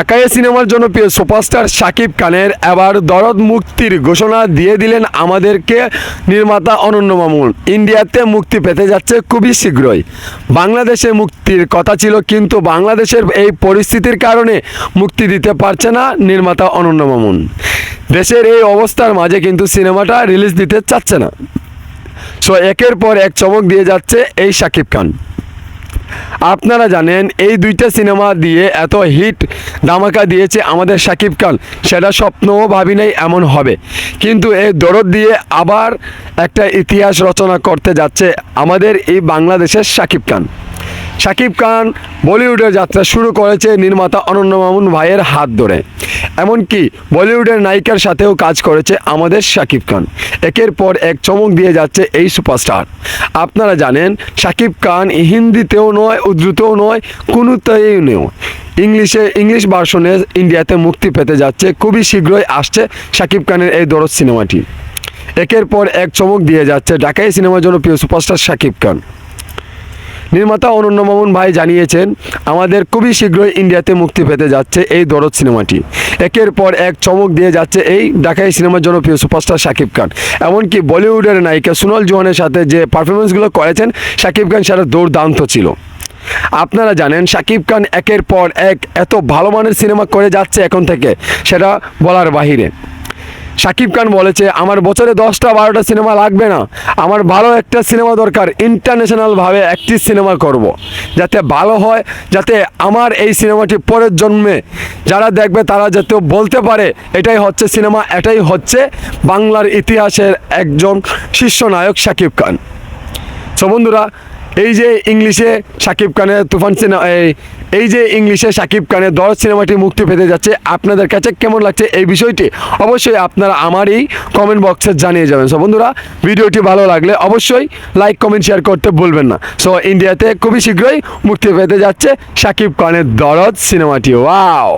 ঢাকাই সিনেমার জনপ্রিয় সুপারস্টার শাকিব খানের এবার দরদ মুক্তির ঘোষণা দিয়ে দিলেন আমাদেরকে নির্মাতা অনন্য মামুন। ইন্ডিয়াতে মুক্তি পেতে যাচ্ছে খুবই শীঘ্রই। বাংলাদেশে মুক্তির কথা ছিল, কিন্তু বাংলাদেশের এই পরিস্থিতির কারণে মুক্তি দিতে পারছে না নির্মাতা অনন্য মামুন। দেশের এই অবস্থার মাঝে কিন্তু সিনেমাটা রিলিজ দিতে চাচ্ছে না। সো একের পর এক চমক দিয়ে যাচ্ছে এই শাকিব খান। আপনারা জানেন এই দুইটা সিনেমা দিয়ে এত হিট ধামাকা দিয়েছে আমাদের শাকিব খান, সেটা স্বপ্নও ভাবি নাই এমন হবে। কিন্তু এই দরদ দিয়ে আবার একটা ইতিহাস রচনা করতে যাচ্ছে আমাদের এই বাংলাদেশের শাকিব খান। শাকিব খান বলিউডের যাত্রা শুরু করেছে নির্মাতা অনন্য মামুন ভাইয়ের হাত ধরে। এমনকি বলিউডের নায়িকার সাথেও কাজ করেছে আমাদের শাকিব খান। একের পর এক চমক দিয়ে যাচ্ছে এই সুপারস্টার। আপনারা জানেন শাকিব খান হিন্দিতেও নয়, উর্দুতেও নয়, কোনোতেই নয়, ইংলিশ ভার্সনে ইন্ডিয়াতে মুক্তি পেতে যাচ্ছে। খুবই শীঘ্রই আসছে শাকিব খানের এই দরদ সিনেমাটি। একের পর এক চমক দিয়ে যাচ্ছে ঢাকাই সিনেমার জনপ্রিয় সুপারস্টার শাকিব খান। নির্মাতা অনন্য মামুন ভাই জানিয়েছেন আমাদের খুবই শীঘ্রই ইন্ডিয়াতে মুক্তি পেতে যাচ্ছে এই দরদ সিনেমাটি। একের পর এক চমক দিয়ে যাচ্ছে এই ঢাকাই সিনেমার জনপ্রিয় সুপারস্টার শাকিব খান। এমনকি বলিউডের নায়িকা সোনাল চৌহানের সাথে যে পারফরমেন্সগুলো করেছেন শাকিব খান, সেটা দুর্দান্ত ছিল। আপনারা জানেন শাকিব খান একের পর এক এত ভালো মানের সিনেমা করে যাচ্ছে এখন থেকে, সেটা বলার বাহিরে। শাকিব খান বলেছে আমার বছরে 10টা-12টা সিনেমা লাগবে না, আমার ভালো একটা সিনেমা দরকার, ইন্টারন্যাশনালভাবে একটি সিনেমা করব, যাতে ভালো হয়, যাতে আমার এই সিনেমাটি পরের জন্মে যারা দেখবে তারা যাতে বলতে পারে এটাই হচ্ছে সিনেমা, এটাই হচ্ছে বাংলার ইতিহাসের একজন শীর্ষ নায়ক শাকিব খান। সো বন্ধুরা, এই যে ইংলিশে শাকিব খানের তুফান সিনেমা, এই যে ইংলিশে শাকিব খানের দরদ সিনেমাটি মুক্তি পেতে যাচ্ছে, আপনাদের কাছে কেমন লাগছে এই বিষয়টি অবশ্যই আপনারা আমার এই কমেন্ট বক্সে জানিয়ে যাবেন। সো বন্ধুরা, ভিডিওটি ভালো লাগলে অবশ্যই লাইক, কমেন্ট, শেয়ার করতে ভুলবেন না। সো ইন্ডিয়াতে খুবই শীঘ্রই মুক্তি পেতে যাচ্ছে শাকিব খানের দরদ সিনেমাটি। ওয়াও!